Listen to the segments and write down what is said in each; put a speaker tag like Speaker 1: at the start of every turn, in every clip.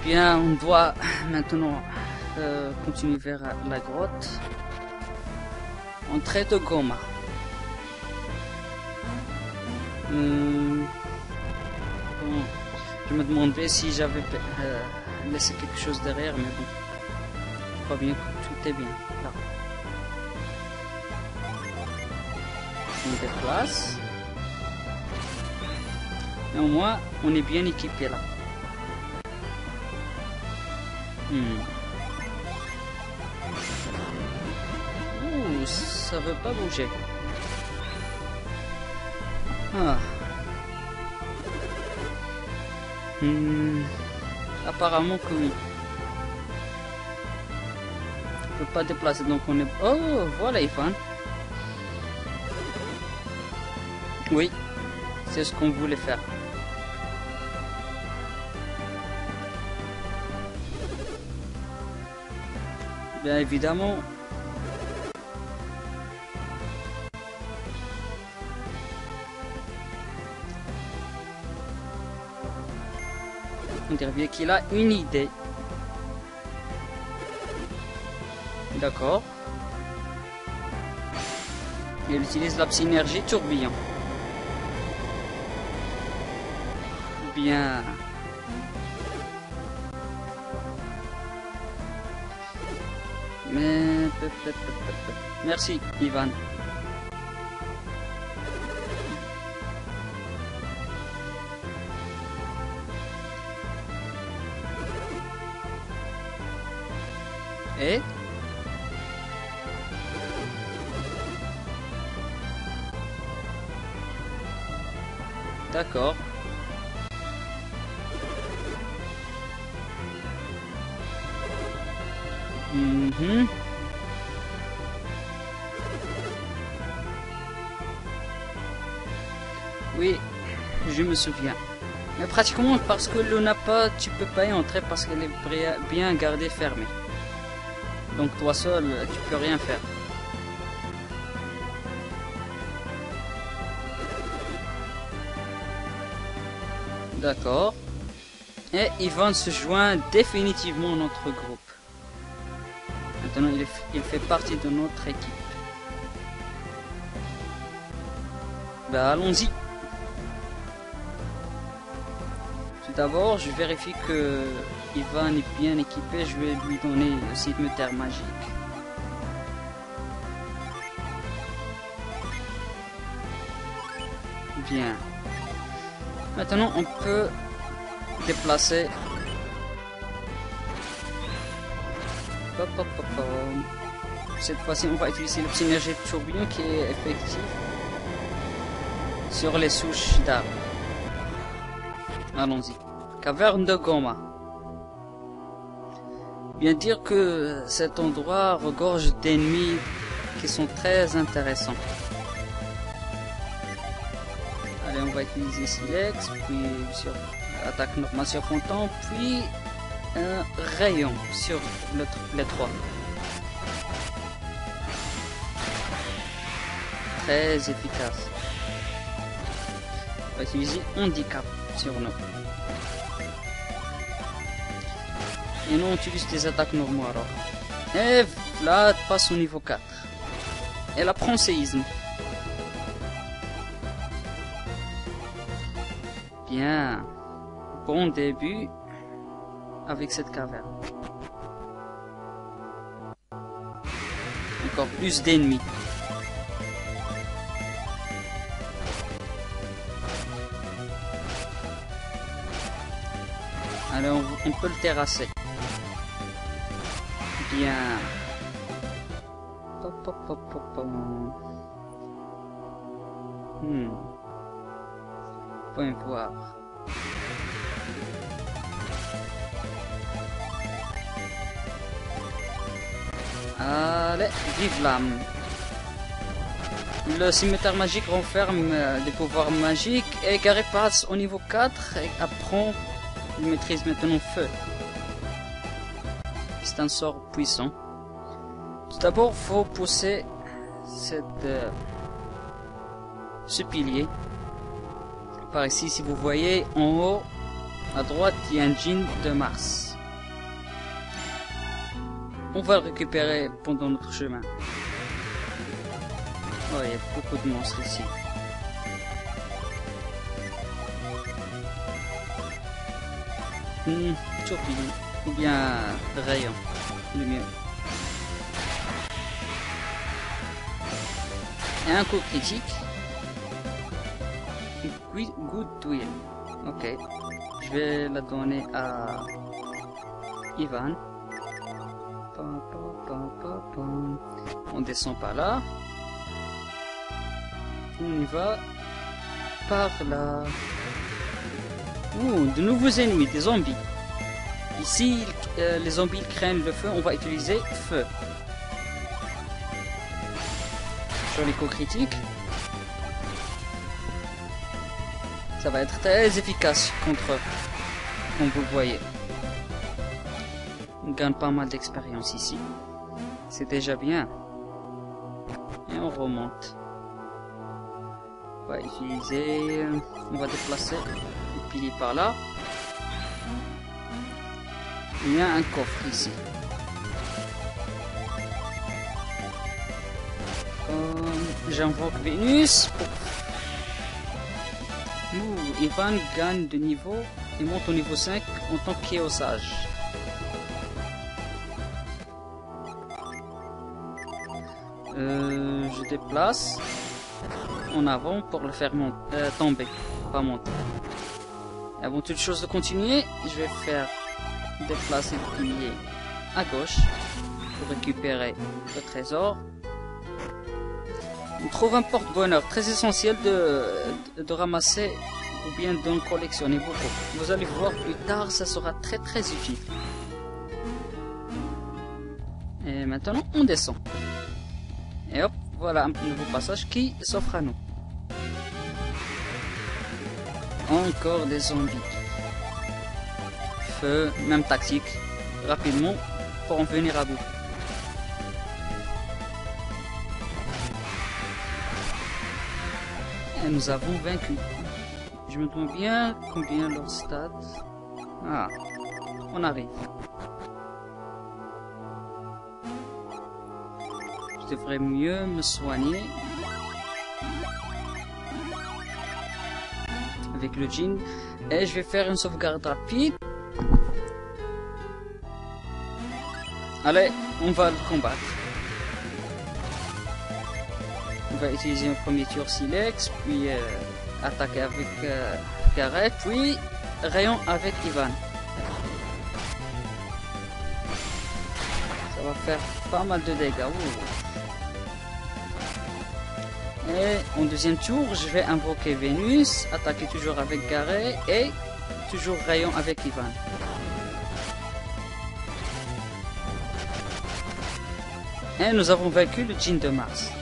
Speaker 1: Bien, on doit maintenant continuer vers la grotte. Entrée de Gohma. Bon, je me demandais si j'avais laissé quelque chose derrière, mais bon. Je crois bien que tout est bien. Là. On déplace. Et au moins, on est bien équipé là. Ouh, ça veut pas bouger. Ah. Apparemment que oui. On peut pas déplacer, donc on est... Oh, voilà Ivan. Oui, c'est ce qu'on voulait faire. Bien évidemment. On dirait bien qu'il a une idée. D'accord. Il utilise la synergie tourbillon. Bien. Mais... Merci, Ivan. Et... D'accord. Oui, je me souviens. Mais pratiquement parce que le Napa, tu peux pas y entrer parce qu'elle est bien gardée fermée. Donc toi seul, tu peux rien faire. D'accord. Et Ivan se joint définitivement à notre groupe. Maintenant, il fait partie de notre équipe. Ben, allons-y. Tout d'abord, je vérifie que Ivan est bien équipé. Je vais lui donner le cimetière magique. Bien. Maintenant, on peut déplacer. Cette fois-ci, on va utiliser le synergie de tourbillon qui est effectif sur les souches d'arbres. Allons-y. Caverne de Gohma. Bien dire que cet endroit regorge d'ennemis qui sont très intéressants. Allez, on va utiliser Silex, puis sur attaque normale sur Fontan, puis un rayon sur les trois. Très efficace. On va utiliser handicap sur nous. Et nous on utilise des attaques normaux alors. Et Vlad passe au niveau 4. Elle apprend séisme. Bien. Bon début avec cette caverne. Encore plus d'ennemis. Alors on peut le terrasser. Bien. Point voir. Allez, vive l'âme. Le cimetière magique renferme des pouvoirs magiques et Gary passe au niveau 4 et apprend. Il maîtrise maintenant feu. C'est un sort puissant. Tout d'abord, faut pousser ce pilier. Par ici, si vous voyez en haut, à droite, il y a un djinn de Mars. On va le récupérer pendant notre chemin. Oh, il y a beaucoup de monstres ici. Tourbillon ou bien rayon, le mieux. Et un coup critique. Good Twill. Ok. Je vais la donner à Ivan. On descend par là. On y va par là. Ouh, de nouveaux ennemis, des zombies. Ici, les zombies craignent le feu, on va utiliser feu. Sur les coups critiques. Ça va être très efficace contre eux, comme vous le voyez. On gagne pas mal d'expérience ici. C'est déjà bien. Et on remonte. On va utiliser... On va déplacer le pilier par là. Il y a un coffre ici. J'invoque Vénus. Ivan gagne de niveau et monte au niveau 5 en tant qu'éosage. Je déplace en avant pour le faire tomber, pas monter. Et avant toute chose de continuer, je vais faire déplacer le pilier à gauche pour récupérer le trésor. On trouve un porte-bonheur très essentiel de ramasser ou bien d'en collectionner beaucoup. Vous allez voir plus tard, ça sera très utile. Et maintenant, on descend. Et hop, voilà un nouveau passage qui s'offre à nous. Encore des zombies. Feu, même tactique. Rapidement, pour en venir à bout. Et nous avons vaincu. Je me demande bien combien leur stade. Ah, on arrive. Je devrais mieux me soigner avec le djinn. Et je vais faire une sauvegarde rapide. Allez, on va le combattre. On va utiliser un premier tour Silex, puis attaquer avec Gareth, puis rayon avec Ivan. Ça va faire pas mal de dégâts. Ouh. Et en deuxième tour, je vais invoquer Vénus, attaquer toujours avec Gareth et toujours rayon avec Ivan. Et nous avons vaincu le djinn de Mars.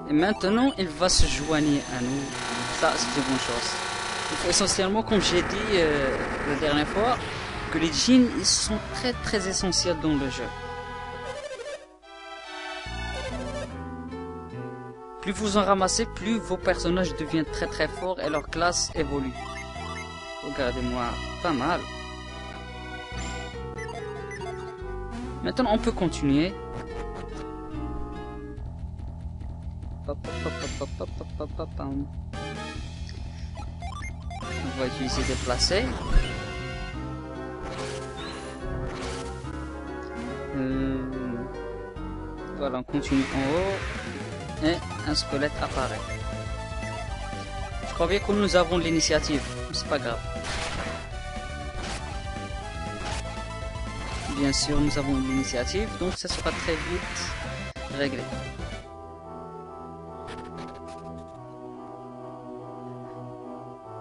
Speaker 1: Et maintenant, il va se joindre à nous. Ça, c'est une bonne chose. Il faut essentiellement, comme j'ai dit la dernière fois, que les djinns, ils sont très essentiels dans le jeu. Plus vous en ramassez, plus vos personnages deviennent très forts et leur classe évolue. Regardez-moi, pas mal. Maintenant, on peut continuer. On va utiliser déplacer. Voilà, on continue en haut. Et un squelette apparaît. Je crois bien que nous avons l'initiative. C'est pas grave. Bien sûr, nous avons l'initiative, donc ça sera très vite réglé.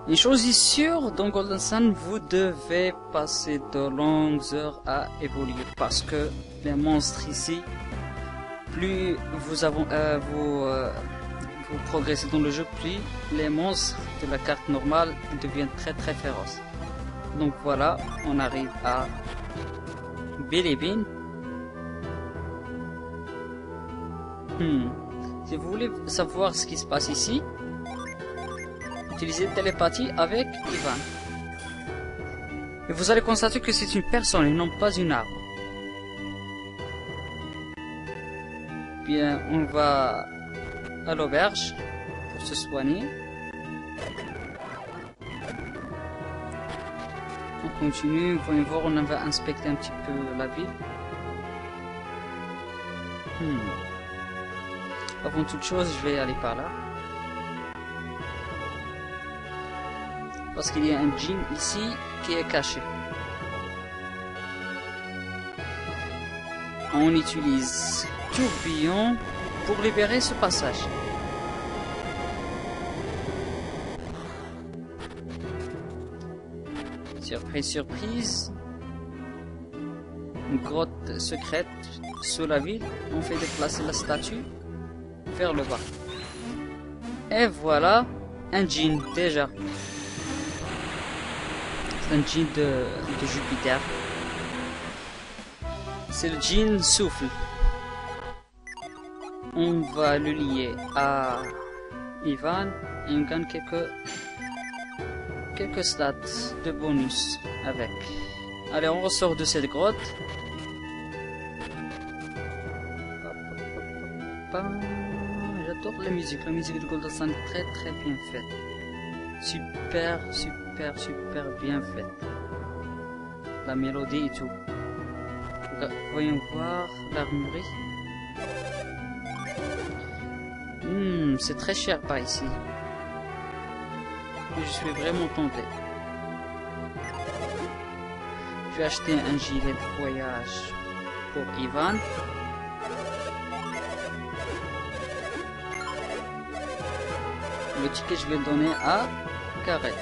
Speaker 1: Une chose est sûre, dans Golden Sun, vous devez passer de longues heures à évoluer parce que les monstres ici, plus vous progressez dans le jeu, plus les monstres de la carte normale deviennent très féroces. Donc voilà, on arrive à Bilibin. Si vous voulez savoir ce qui se passe ici, utilisez télépathie avec Ivan. Et vous allez constater que c'est une personne et non pas une arbre. Bien, on va à l'auberge pour se soigner. On continue, voyons voir, on va inspecter un petit peu la ville. Avant toute chose, je vais aller par là. Parce qu'il y a un djinn ici qui est caché. On utilise tourbillon pour libérer ce passage. Surprise, surprise. Une grotte secrète sous la ville. On fait déplacer la statue vers le bas. Et voilà un djinn déjà. C'est un djinn de Jupiter. C'est le djinn souffle. On va le lier à Ivan et on gagne quelques stats de bonus avec. Allez, on ressort de cette grotte. J'adore la musique de Golden Sun est très très bien faite. Super bien faite. La mélodie et tout. Voyons voir l'armurerie. C'est très cher par ici. Je suis vraiment tenté. Je vais acheter un gilet de voyage pour Ivan. Le ticket, je vais le donner à Carré.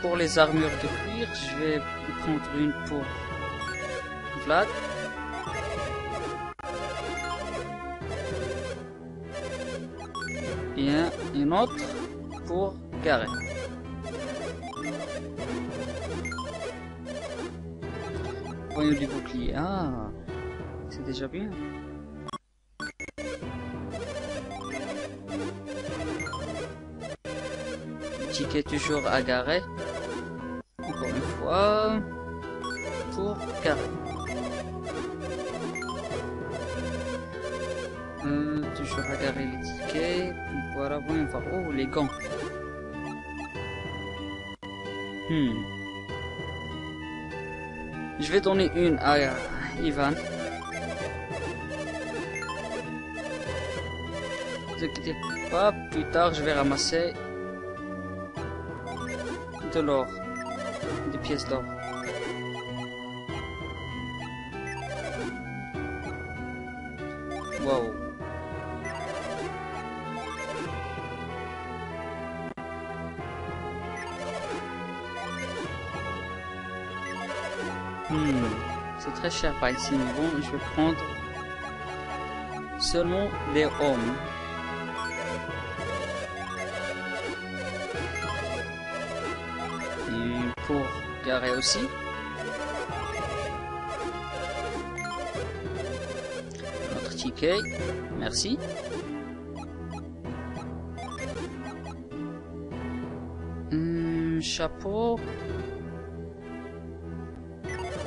Speaker 1: Pour les armures de cuir, je vais prendre une pour Vlad. Et une autre pour Gareth. Voyons du bouclier. Ah, c'est déjà bien. Ticket toujours à Gareth. Encore une fois pour Gareth. Toujours à Gareth les tickets. Voilà, voyons voir. Oh, les gants. Je vais donner une à Ivan. Ne vous inquiétez pas, plus tard je vais ramasser de l'or, des pièces d'or. Wow. C'est très cher par ici, mais bon, je vais prendre seulement les hommes. Et pour garer aussi. Notre ticket, merci. Chapeau.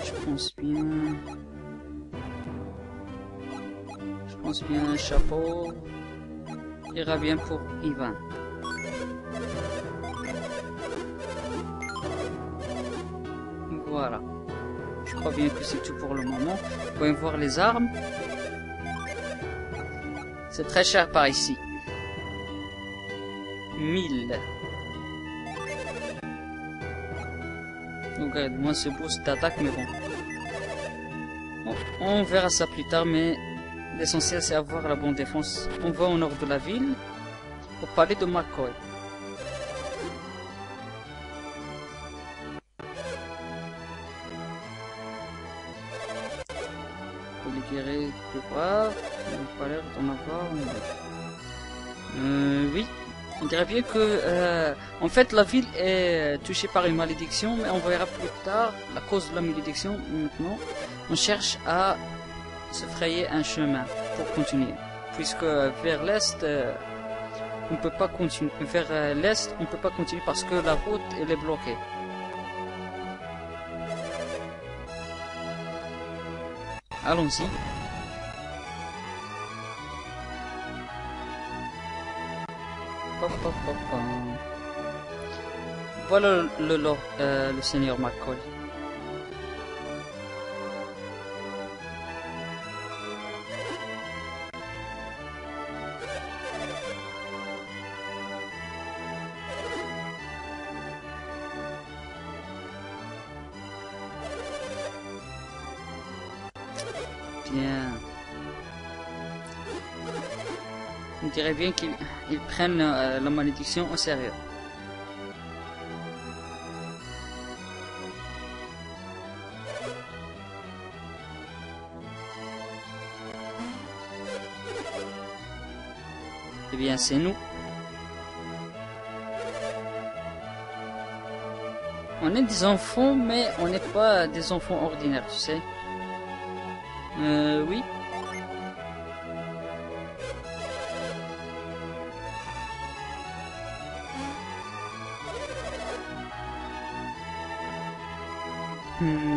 Speaker 1: Je pense bien un chapeau ira bien pour Ivan. Voilà. Je crois bien que c'est tout pour le moment. Voyons voir les armes. C'est très cher par ici. 1000. Donc moi ce boost d'attaque, mais bon. On verra ça plus tard, mais l'essentiel c'est avoir la bonne défense. On va au nord de la ville, au palais de McCoy. Pour les guérir, tu peux voir. Il n'a pas l'air d'en avoir. Oui. On dirait bien que, en fait, la ville est touchée par une malédiction, mais on verra plus tard la cause de la malédiction. Maintenant, on cherche à se frayer un chemin pour continuer, puisque vers l'est, on peut pas continuer. Vers l'est, on peut pas continuer parce que la route elle est bloquée. Allons-y. Voilà le seigneur McCoy. Bien. On dirait bien qu'ils prennent la malédiction au sérieux. Eh bien, c'est nous. On est des enfants, mais on n'est pas des enfants ordinaires, tu sais. Oui.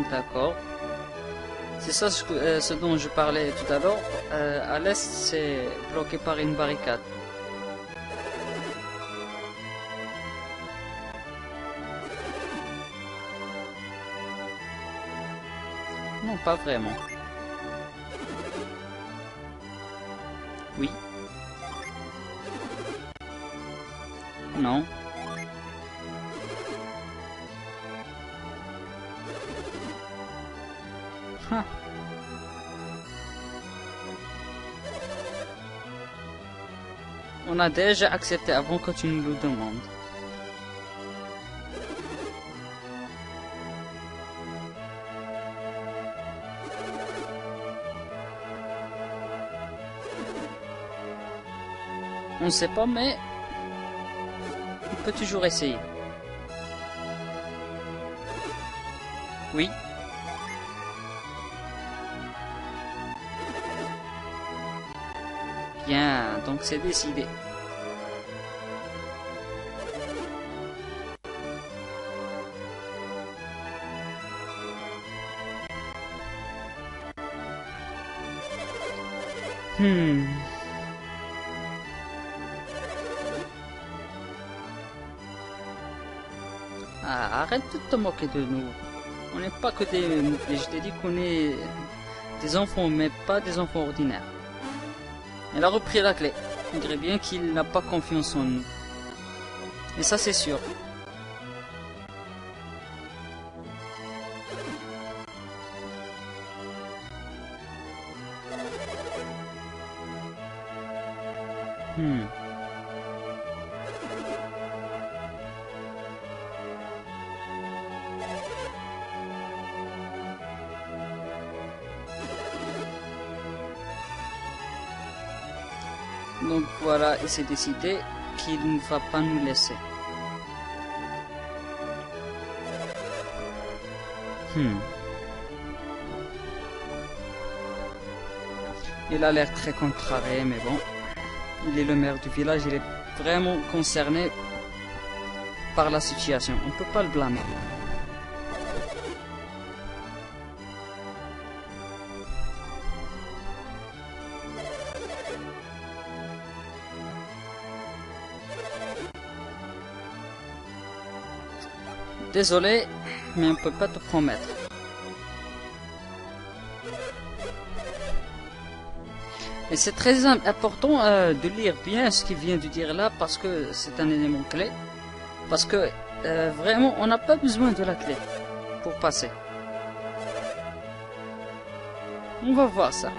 Speaker 1: D'accord. C'est ça ce dont je parlais tout à l'heure. À l'est, c'est bloqué par une barricade. Non, pas vraiment. Oui. Non. Ah. On a déjà accepté avant que tu nous le demandes. On ne sait pas, mais on peut toujours essayer. Oui. Bien, donc c'est décidé. Ah, arrête de te moquer de nous. On n'est pas que des... Je t'ai dit qu'on est des enfants, mais pas des enfants ordinaires. Elle a repris la clé. On dirait bien qu'il n'a pas confiance en nous. Et ça, c'est sûr. Donc voilà, il s'est décidé qu'il ne va pas nous laisser. Il a l'air très contrarié, mais bon. Il est le maire du village, il est vraiment concerné par la situation. On ne peut pas le blâmer. Désolé, mais on ne peut pas te promettre. Et c'est très important de lire bien ce qu'il vient de dire là, parce que c'est un élément clé. Parce que vraiment, on n'a pas besoin de la clé pour passer. On va voir ça.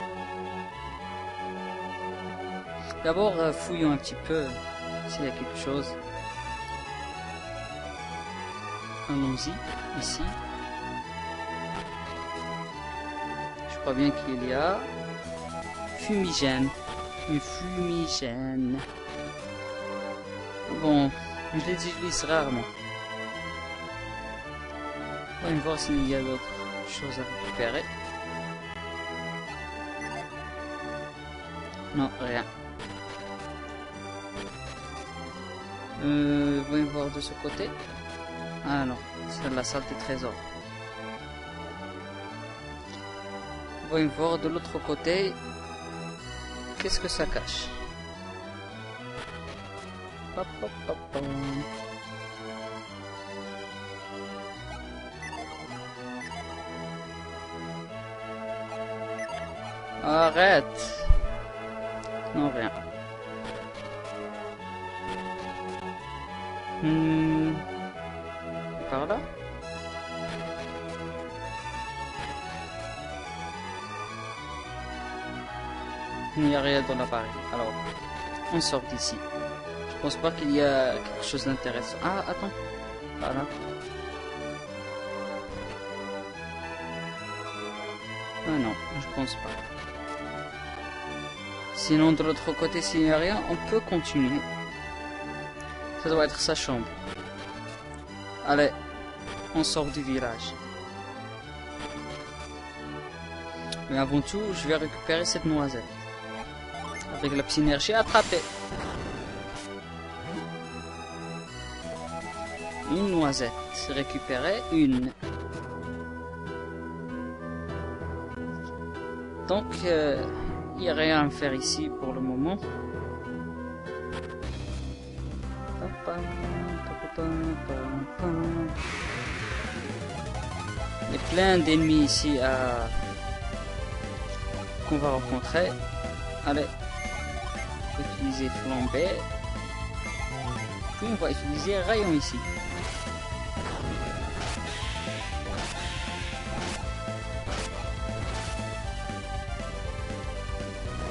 Speaker 1: D'abord, fouillons un petit peu s'il y a quelque chose. Allons-y, ici. Je crois bien qu'il y a fumigène. Une fumigène. Bon, je les utilise rarement. On va voir s'il y a d'autres choses à récupérer. Non, rien. Voyons voir de ce côté. Ah non, c'est la salle des trésors. Voyons voir de l'autre côté. Qu'est-ce que ça cache? Hop, hop, hop, hop. Arrête. Non, rien. Par là? Il n'y a rien dans l'appareil. Alors, on sort d'ici. Je pense pas qu'il y a quelque chose d'intéressant. Ah, attends. Voilà. Ah non, je pense pas. Sinon, de l'autre côté, s'il n'y a rien, on peut continuer. Ça doit être sa chambre. Allez, on sort du village. Mais avant tout, je vais récupérer cette noisette. Avec la psynergie attrapée. Une noisette. Récupérer une. Donc, il n'y a rien à faire ici pour le moment. Il y a plein d'ennemis ici qu'on va rencontrer. Allez, on va utiliser flambée. Puis on va utiliser rayon ici.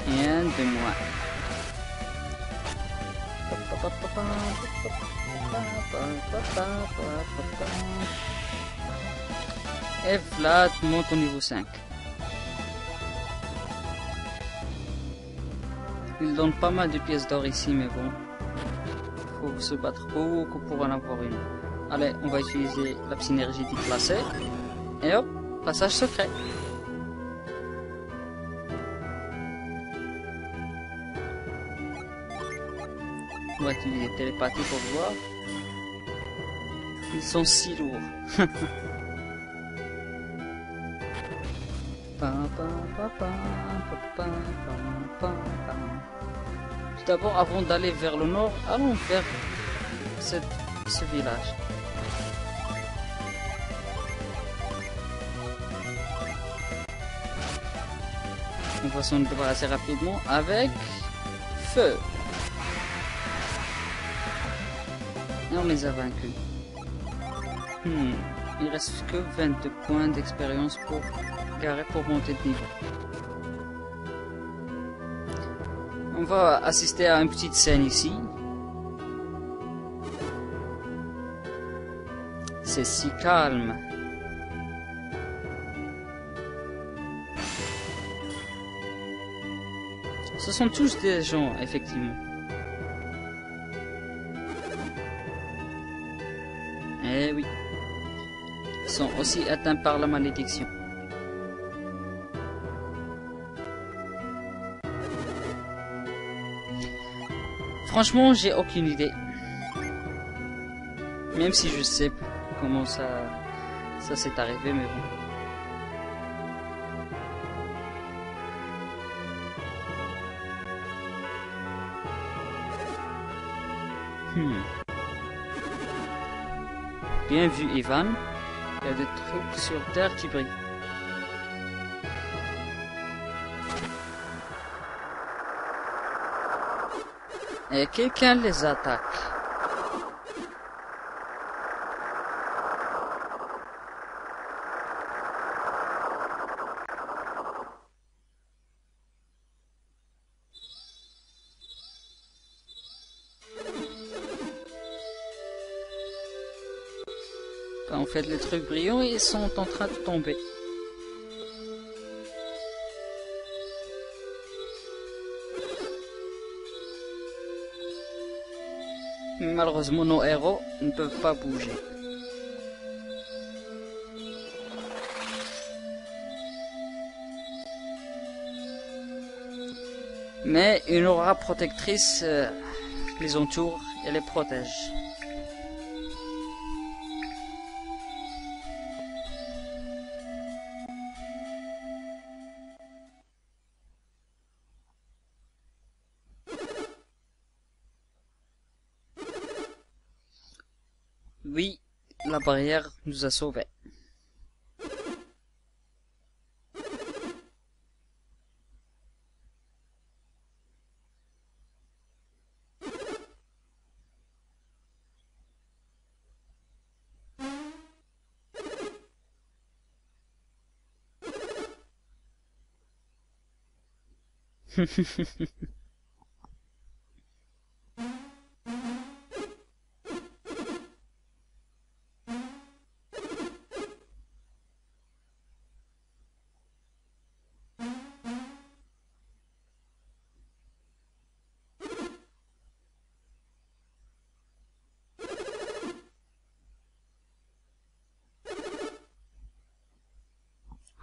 Speaker 1: Rien de moins. Et Vlad monte au niveau 5. Il donne pas mal de pièces d'or ici, mais bon. Faut se battre beaucoup pour en avoir une. Allez, on va utiliser la psynergie déplacée. Et hop, passage secret. On va utiliser télépathie pour voir. Ils sont si lourds. Tout d'abord, avant d'aller vers le nord, allons vers ce village. On va s'en débarrasser rapidement avec feu. Et on les a vaincus. Il reste que 22 points d'expérience pour garer pour monter de niveau. On va assister à une petite scène ici. C'est si calme. Ce sont tous des gens, effectivement. Eh oui. Ils sont aussi atteints par la malédiction. Franchement, j'ai aucune idée. Même si je sais comment ça s'est arrivé, mais bon. Bien vu, Ivan. Il y a des trucs sur Terre qui brillent. Et quelqu'un les attaque. En fait, les trucs brillants, ils sont en train de tomber. Malheureusement, nos héros ne peuvent pas bouger. Mais une aura protectrice les entoure et les protège. Oui, la barrière nous a sauvés.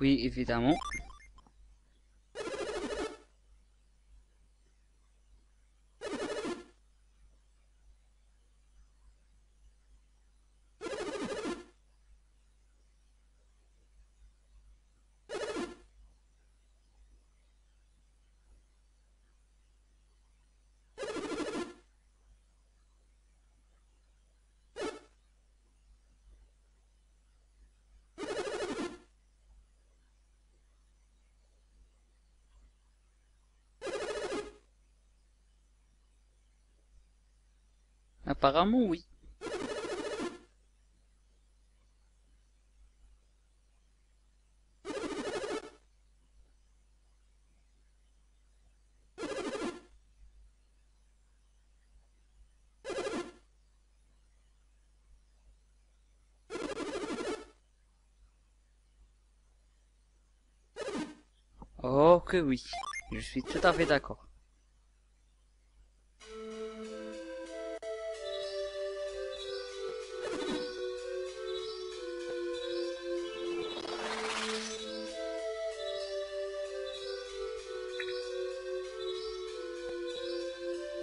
Speaker 1: Oui, évidemment. Apparemment, oui. Oh que oui, je suis tout à fait d'accord.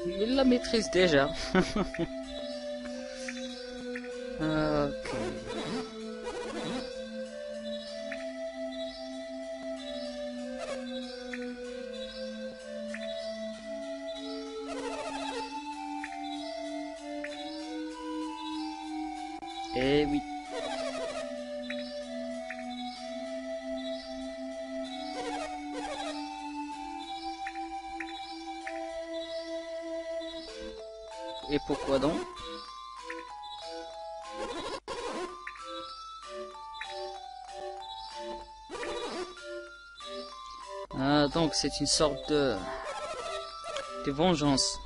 Speaker 1: Il la maîtrise déjà. Ok. Eh oui. Et pourquoi donc? Ah, donc c'est une sorte de vengeance.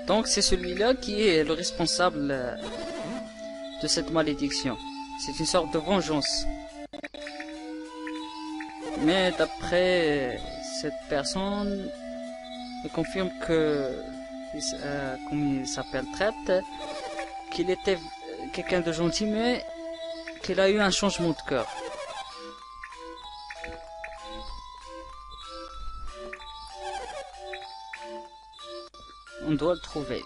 Speaker 1: Donc c'est celui-là qui est le responsable de cette malédiction. C'est une sorte de vengeance. Mais d'après cette personne, il confirme que, comme il s'appelle, traite, qu'il était quelqu'un de gentil, mais qu'il a eu un changement de cœur. On doit le trouver.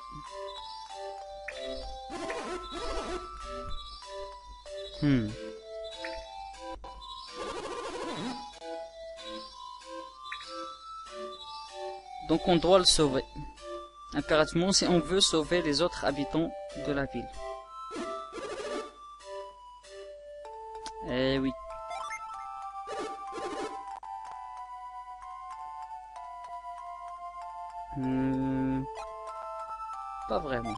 Speaker 1: Donc on doit le sauver. Impérativement si on veut sauver les autres habitants de la ville. Eh oui. Pas vraiment.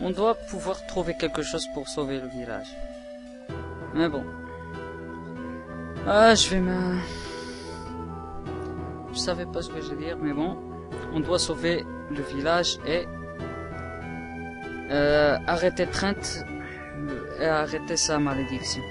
Speaker 1: On doit pouvoir trouver quelque chose pour sauver le village. Mais bon. Ah, je savais pas ce que je vais dire, mais bon. On doit sauver le village et arrêter Trent et arrêter sa malédiction.